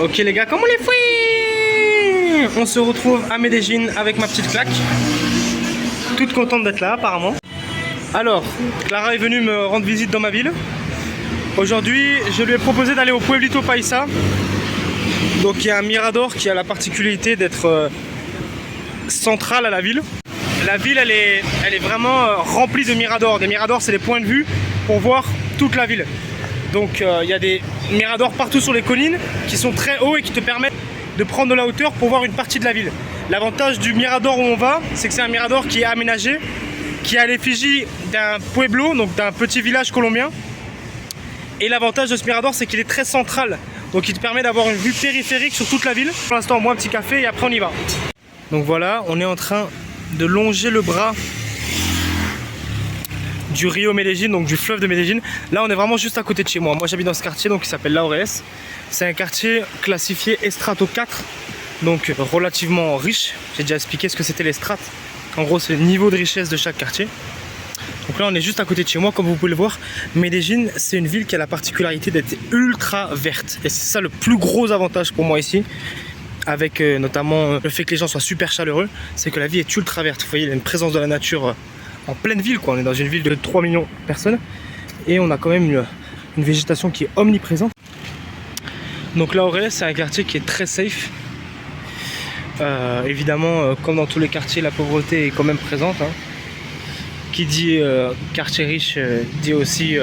Ok les gars, comment les fouilles? On se retrouve à Medellín avec ma petite claque. Toute contente d'être là apparemment. Alors, Clara est venue me rendre visite dans ma ville. Aujourd'hui, je lui ai proposé d'aller au Pueblito Paisa. Donc il y a un mirador qui a la particularité d'être central à la ville. La ville elle est vraiment remplie de miradors. Des miradors c'est des points de vue pour voir toute la ville. Donc il y a des miradors partout sur les collines qui sont très hauts et qui te permettent de prendre de la hauteur pour voir une partie de la ville. L'avantage du mirador où on va, c'est que c'est un mirador qui est aménagé, qui est à l'effigie d'un pueblo, donc d'un petit village colombien. Et l'avantage de ce mirador c'est qu'il est très central. Donc il te permet d'avoir une vue périphérique sur toute la ville. Pour l'instant on boit un petit café et après on y va. Donc voilà, on est en train de longer le bras du Rio Medellín, donc du fleuve de Medellín. Là on est vraiment juste à côté de chez moi. Moi j'habite dans ce quartier donc qui s'appelle Laureles. C'est un quartier classifié Estrato 4, donc relativement riche. J'ai déjà expliqué ce que c'était les strates. En gros c'est le niveau de richesse de chaque quartier. Donc là on est juste à côté de chez moi, comme vous pouvez le voir. Medellín c'est une ville qui a la particularité d'être ultra verte. Et c'est ça le plus gros avantage pour moi ici. Avec notamment le fait que les gens soient super chaleureux. C'est que la vie est ultra verte. Vous voyez il y a une présence de la nature en pleine ville quoi. On est dans une ville de 3 millions de personnes. Et on a quand même une végétation qui est omniprésente. Donc là Laureles c'est un quartier qui est très safe. Évidemment comme dans tous les quartiers la pauvreté est quand même présente hein. Qui dit quartier riche dit aussi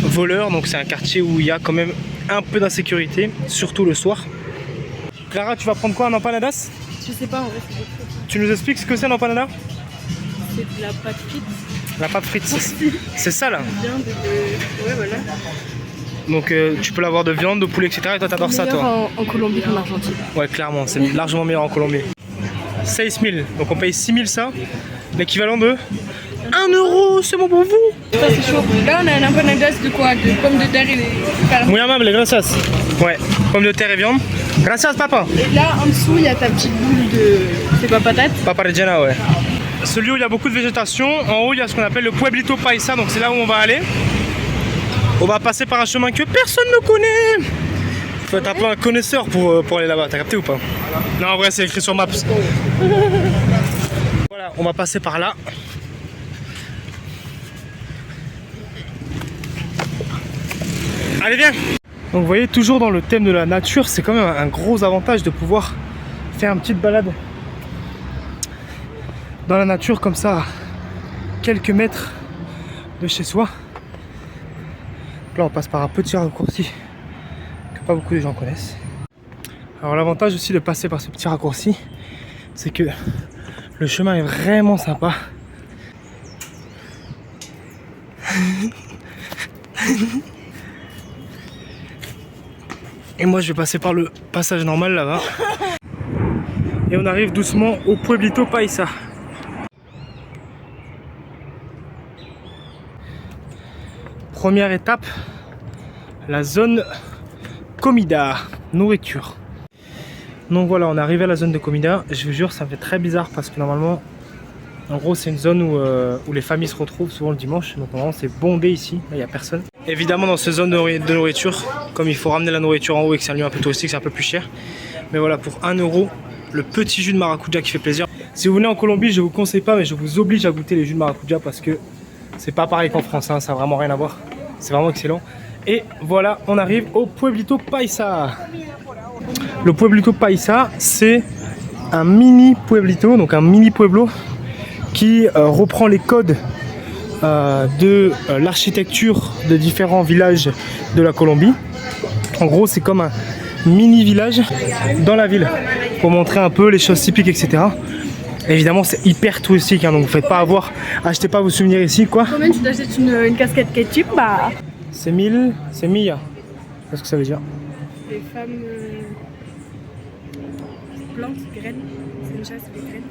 voleur, donc c'est un quartier où il y a quand même un peu d'insécurité, surtout le soir. Clara, tu vas prendre quoi, un empanadas? Je sais pas en vrai. Tu nous expliques ce que c'est un empanada? C'est de la pâte frite. La pâte frite, c'est ça là? Ouais voilà. Donc tu peux l'avoir de viande, de poulet, etc. Et toi t'adores ça toi? En Colombie qu'en Argentine. Ouais clairement, c'est largement meilleur en Colombie. 6 000, donc on paye 6 000 ça, l'équivalent de 1 euro, c'est bon pour vous? Ça c'est chaud. Là on a un empanadas de quoi? De pommes de terre et de carne. Muy amable, gracias. Ouais, pommes de terre et viande. Gracias papa. Et là en dessous il y a ta petite boule de... C'est pas patate? Papa Reggiana, ouais. Celui où il y a beaucoup de végétation, en haut il y a ce qu'on appelle le Pueblito Paisa, donc c'est là où on va aller. On va passer par un chemin que personne ne connaît. Faut être un peu un connaisseur pour aller là-bas, t'as capté ou pas? Non en vrai c'est écrit sur Maps. Voilà, on va passer par là. Allez viens. Donc vous voyez, toujours dans le thème de la nature, c'est quand même un gros avantage de pouvoir faire une petite balade dans la nature comme ça, à quelques mètres de chez soi. Là on passe par un petit raccourci que pas beaucoup de gens connaissent. Alors l'avantage aussi de passer par ce petit raccourci, c'est que le chemin est vraiment sympa. Et moi je vais passer par le passage normal là-bas. Et on arrive doucement au Pueblito Paisa. Première étape, la zone comida, nourriture. Donc voilà, on est arrivé à la zone de comida. Je vous jure, ça me fait très bizarre parce que normalement, en gros, c'est une zone où les familles se retrouvent souvent le dimanche. Donc normalement, c'est bondé ici, il n'y a personne. Évidemment, dans cette zone de nourriture, comme il faut ramener la nourriture en haut et que c'est un lieu un peu touristique, c'est un peu plus cher. Mais voilà, pour 1 euro, le petit jus de maracuja qui fait plaisir. Si vous venez en Colombie, je vous conseille pas, mais je vous oblige à goûter les jus de maracuja parce que c'est pas pareil qu'en France, hein, ça n'a vraiment rien à voir. C'est vraiment excellent. Et voilà, on arrive au Pueblito Paisa. Le Pueblito Paisa, c'est un mini pueblito, donc un mini pueblo qui reprend les codes de l'architecture de différents villages de la Colombie. En gros, c'est comme un mini village dans la ville pour montrer un peu les choses typiques, etc. Évidemment, c'est hyper touristique, hein, donc vous faites pas avoir, achetez pas vos souvenirs ici, quoi. Combien tu t'achètes une casquette ketchup? Bah. C'est 1000, c'est Mia. Qu'est-ce que ça veut dire? Les femmes plantes, graines. C'est une chasse, les graines.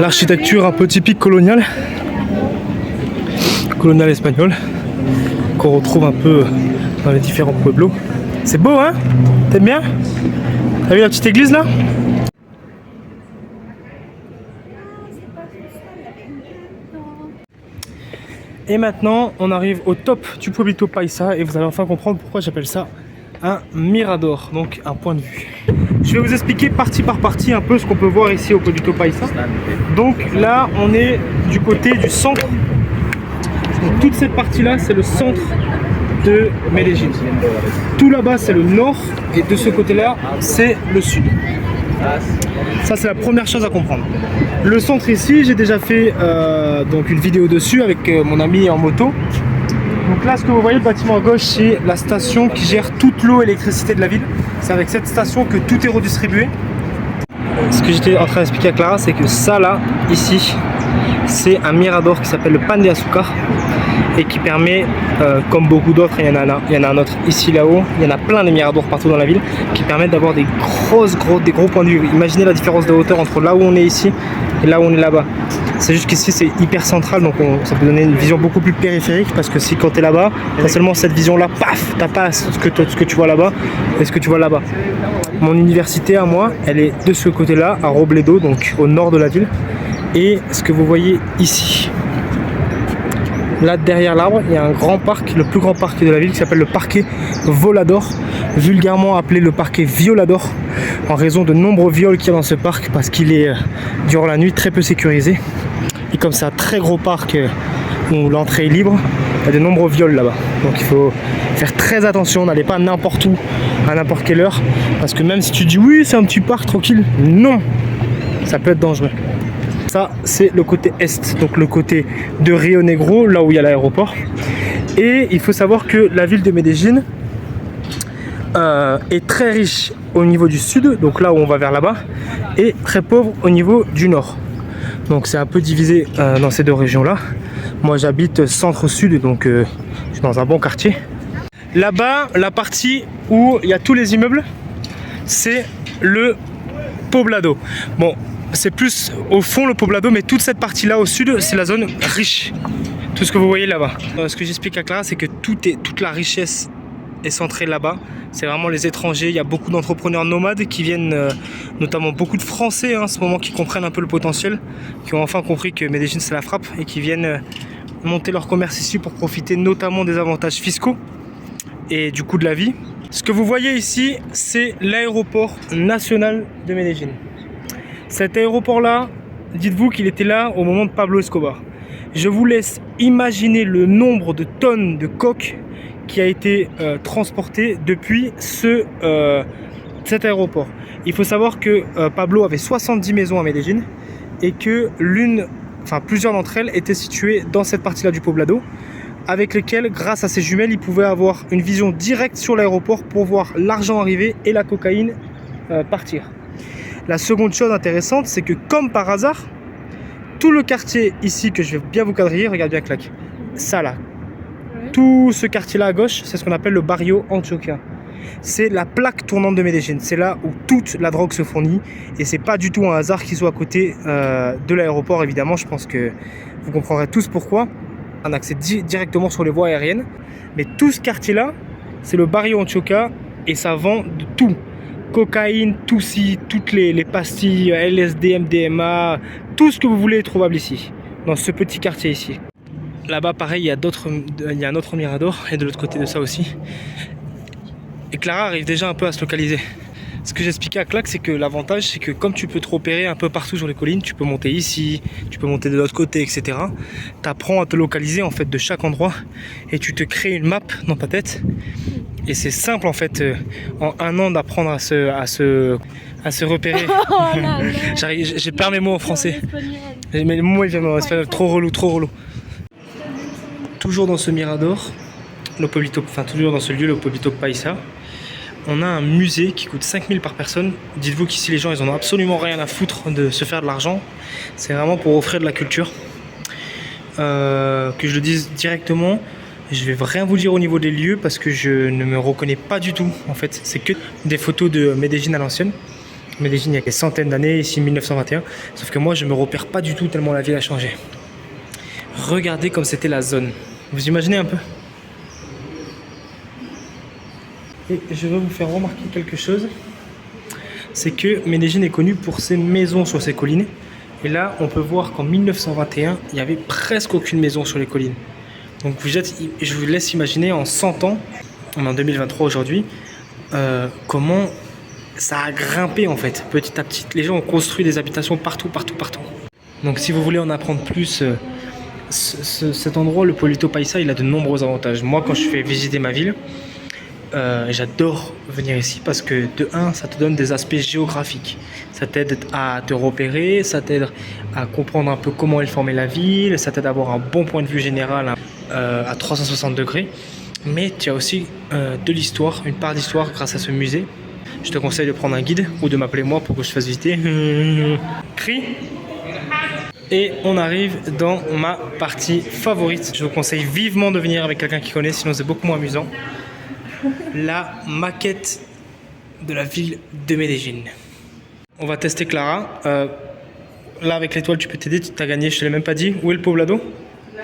L'architecture un peu typique coloniale espagnole qu'on retrouve un peu dans les différents pueblos. C'est beau hein? T'aimes bien? T'as vu la petite église là? Et maintenant, on arrive au top du Pueblito Paisa et vous allez enfin comprendre pourquoi j'appelle ça un mirador, donc un point de vue. Je vais vous expliquer partie par partie un peu ce qu'on peut voir ici au Pueblito Paisa. Donc là, on est du côté du centre. Donc toute cette partie-là, c'est le centre de Medellín. Tout là-bas, c'est le nord et de ce côté-là, c'est le sud. Ça, c'est la première chose à comprendre. Le centre ici, j'ai déjà fait donc une vidéo dessus avec mon ami en moto. Donc là, ce que vous voyez, le bâtiment à gauche, c'est la station qui gère toute l'eau et l'électricité de la ville. C'est avec cette station que tout est redistribué. Ce que j'étais en train d'expliquer à Clara, c'est que ça là, ici, c'est un mirador qui s'appelle le Pan de Azúcar et qui permet, comme beaucoup d'autres, il y en a un autre ici là-haut, il y en a plein de miradors partout dans la ville qui permettent d'avoir des gros points de vue. Imaginez la différence de hauteur entre là où on est ici et là où on est là-bas. C'est juste qu'ici c'est hyper central, donc ça peut donner une vision beaucoup plus périphérique, parce que si quand tu es là-bas, t'as seulement cette vision-là, paf, t'as pas ce que tu vois là-bas et ce que tu vois là-bas. Mon université à moi, elle est de ce côté-là, à Robledo, donc au nord de la ville. Et ce que vous voyez ici, là derrière l'arbre, il y a un grand parc, le plus grand parc de la ville qui s'appelle le Parque Volador, vulgairement appelé le Parque Violador, en raison de nombreux viols qu'il y a dans ce parc, parce qu'il est durant la nuit très peu sécurisé. Et comme c'est un très gros parc où l'entrée est libre, il y a de nombreux viols là-bas. Donc il faut faire très attention, n'allez pas n'importe où, à n'importe quelle heure, parce que même si tu dis oui c'est un petit parc tranquille, non, ça peut être dangereux. Ça c'est le côté est, donc le côté de Rio Negro, là où il y a l'aéroport. Et il faut savoir que la ville de Medellín est très riche au niveau du sud, donc là où on va vers là-bas, et très pauvre au niveau du nord. Donc c'est un peu divisé dans ces deux régions-là. Moi j'habite centre-sud, donc je suis dans un bon quartier. Là-bas, la partie où il y a tous les immeubles, c'est le Poblado. Bon, c'est plus au fond le Poblado, mais toute cette partie-là au sud, c'est la zone riche. Tout ce que vous voyez là-bas. Ce que j'explique à Clara, c'est que toute la richesse est centrée là-bas. C'est vraiment les étrangers. Il y a beaucoup d'entrepreneurs nomades qui viennent, notamment beaucoup de Français en ce moment, qui comprennent un peu le potentiel, qui ont enfin compris que Medellín c'est la frappe et qui viennent monter leur commerce ici pour profiter notamment des avantages fiscaux et du coût de la vie. Ce que vous voyez ici, c'est l'aéroport national de Medellín. Cet aéroport-là, dites-vous qu'il était là au moment de Pablo Escobar. Je vous laisse imaginer le nombre de tonnes de coke qui a été transporté depuis cet aéroport. Il faut savoir que Pablo avait 70 maisons à Medellín et que plusieurs d'entre elles étaient situées dans cette partie-là du Poblado, avec lesquelles, grâce à ses jumelles, il pouvait avoir une vision directe sur l'aéroport pour voir l'argent arriver et la cocaïne partir. La seconde chose intéressante, c'est que comme par hasard, tout le quartier ici, que je vais bien vous quadriller, regarde bien claque, ça là, tout ce quartier-là à gauche, c'est ce qu'on appelle le Barrio Antioquia. C'est la plaque tournante de Medellín. C'est là où toute la drogue se fournit. Et c'est pas du tout un hasard qu'ils soient à côté de l'aéroport, évidemment. Je pense que vous comprendrez tous pourquoi. Un accès directement sur les voies aériennes. Mais tout ce quartier-là, c'est le Barrio Antioquia. Et ça vend de tout. Cocaïne, Toussi, toutes les pastilles, LSD, MDMA, tout ce que vous voulez est trouvable ici, dans ce petit quartier ici. Là-bas, pareil, il y a un autre mirador, et de l'autre côté de ça aussi. Et Clara arrive déjà un peu à se localiser. Ce que j'expliquais à Claque, c'est que l'avantage, c'est que comme tu peux te repérer un peu partout sur les collines, tu peux monter ici, tu peux monter de l'autre côté, etc. Tu apprends à te localiser en fait de chaque endroit, et tu te crées une map dans ta tête. Et c'est simple en fait, en un an d'apprendre à se repérer. J'ai perdu mes mots en français. Mais les mots ils viennent en espagnol, trop relou. Toujours dans ce mirador, toujours dans ce lieu, le Pueblito Paisa, on a un musée qui coûte 5 000 par personne. Dites-vous qu'ici les gens ils en ont absolument rien à foutre de se faire de l'argent. C'est vraiment pour offrir de la culture. Que je le dise directement, je vais rien vous dire au niveau des lieux parce que je ne me reconnais pas du tout. En fait, c'est que des photos de Medellín à l'ancienne. Medellín il y a des centaines d'années, ici 1921. Sauf que moi je me repère pas du tout tellement la ville a changé. Regardez comme c'était la zone. Vous imaginez un peu? Et je veux vous faire remarquer quelque chose. C'est que Medellín est connu pour ses maisons sur ses collines. Et là, on peut voir qu'en 1921, il n'y avait presque aucune maison sur les collines. Donc je vous laisse imaginer en 100 ans, on est en 2023 aujourd'hui, comment ça a grimpé en fait, petit à petit. Les gens ont construit des habitations partout. Donc si vous voulez en apprendre plus, cet endroit, le Pueblito Paisa, il a de nombreux avantages. Moi, quand je fais visiter ma ville, j'adore venir ici parce que de 1, ça te donne des aspects géographiques. Ça t'aide à te repérer, ça t'aide à comprendre un peu comment est formée la ville, ça t'aide à avoir un bon point de vue général à 360 degrés. Mais tu as aussi de l'histoire, une part d'histoire grâce à ce musée. Je te conseille de prendre un guide ou de m'appeler moi pour que je te fasse visiter. Cri. Et on arrive dans ma partie favorite. Je vous conseille vivement de venir avec quelqu'un qui connaît, sinon c'est beaucoup moins amusant. La maquette de la ville de Medellín. On va tester Clara. Là avec l'étoile tu peux t'aider, tu as gagné, je te l'ai même pas dit. Où est le poblado? Là,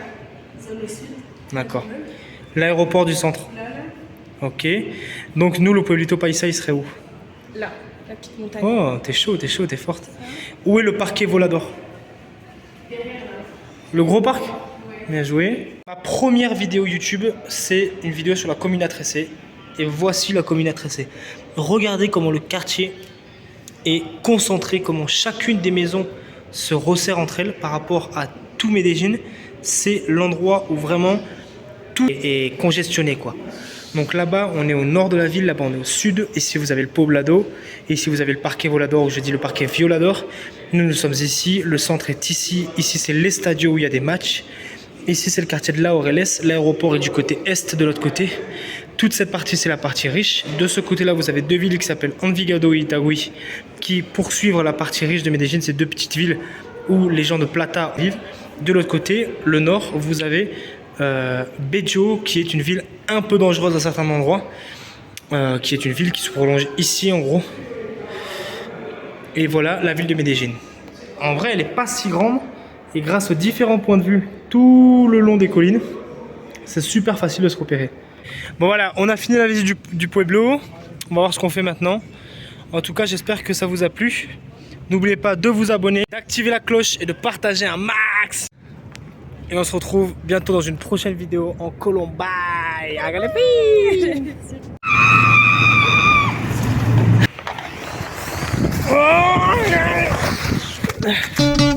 c'est le sud. D'accord. L'aéroport du centre. Ok. Donc nous, le Pueblito Paisa, il serait où? Là, la petite montagne. Oh, t'es chaud, t'es forte. Où est le parquet Volador? Le gros parc? Bien joué. Ma première vidéo YouTube, c'est une vidéo sur la Comuna 13. Et voici la Comuna 13. Regardez comment le quartier est concentré, comment chacune des maisons se resserre entre elles par rapport à tout Medellín. C'est l'endroit où vraiment tout est congestionné, quoi. Donc là-bas, on est au nord de la ville, là-bas on est au sud. Ici, vous avez le Poblado. Ici, vous avez le Parque Volador, ou je dis le Parque Violador. Nous sommes ici. Le centre est ici. Ici, c'est l'Estadio où il y a des matchs. Ici, c'est le quartier de Laureles. L'aéroport est du côté est de l'autre côté. Toute cette partie, c'est la partie riche. De ce côté-là, vous avez deux villes qui s'appellent Envigado et Itagüí, qui poursuivent la partie riche de Medellín. C'est deux petites villes où les gens de Plata vivent. De l'autre côté, le nord, vous avez Bejo, qui est une ville un peu dangereuse à certains endroits, qui est une ville qui se prolonge ici en gros. Et voilà la ville de Medellín. En vrai, elle n'est pas si grande, et grâce aux différents points de vue tout le long des collines, c'est super facile de se repérer. Bon voilà, on a fini la visite du Pueblo. On va voir ce qu'on fait maintenant. En tout cas, j'espère que ça vous a plu. N'oubliez pas de vous abonner, d'activer la cloche et de partager un max. Et on se retrouve bientôt dans une prochaine vidéo en Colombie. Hágale pi.